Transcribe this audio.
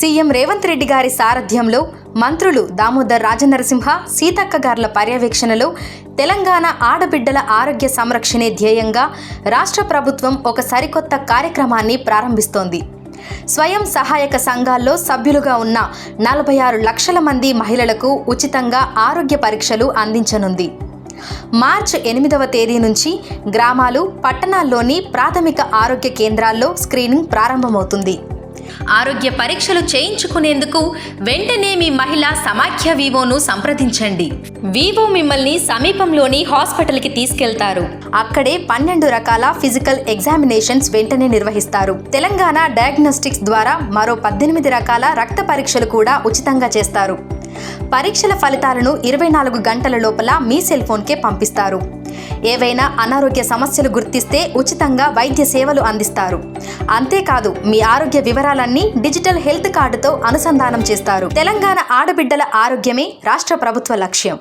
CM Revanth Reddy గారి సారథ్యంలో మంత్రులు దామోదర్ రాజనరసింహ, సీతక్క గార్ల పర్యవేక్షణలో తెలంగాణ ఆడబిడ్డల ఆరోగ్య సంరక్షణే ధ్యేయంగా రాష్ట్ర ప్రభుత్వం ఒక సరికొత్త కార్యక్రమాన్ని ప్రారంభిస్తోంది. స్వయం సహాయక సంఘాల్లో సభ్యులుగా ఉన్న 46 లక్షల మంది మహిళలకు ఉచితంగా ఆరోగ్య పరీక్షలు అందించనుంది. మార్చి 8వ తేదీ నుంచి గ్రామాలు, పట్టణాల్లోని ప్రాథమిక ఆరోగ్య కేంద్రాల్లో స్క్రీనింగ్ ప్రారంభమవుతుంది. ఆరోగ్య పరీక్షలు చేయించుకునేందుకు వెంటనే మీ మహిళా సమాఖ్య వివోను సంప్రదించండి. వివో మిమ్మల్ని సమీపంలోని హాస్పిటల్కి తీసుకెళ్తారు. అక్కడే 12 రకాల ఫిజికల్ ఎగ్జామినేషన్స్ వెంటనే నిర్వహిస్తారు. తెలంగాణ డయాగ్నోస్టిక్స్ ద్వారా మరో 18 రకాల రక్త పరీక్షలు కూడా ఉచితంగా చేస్తారు. పరీక్షల ఫలితాలను 24 గంటల లోపల మీ సెల్ ఫోన్కే పంపిస్తారు. ఏవైనా అనారోగ్య సమస్యలు గుర్తిస్తే ఉచితంగా వైద్య సేవలు అందిస్తారు. అంతేకాదు, మీ ఆరోగ్య వివరాలన్నీ డిజిటల్ హెల్త్ కార్డుతో అనుసంధానం చేస్తారు. తెలంగాణ ఆడబిడ్డల ఆరోగ్యమే రాష్ట్ర ప్రభుత్వ లక్ష్యం.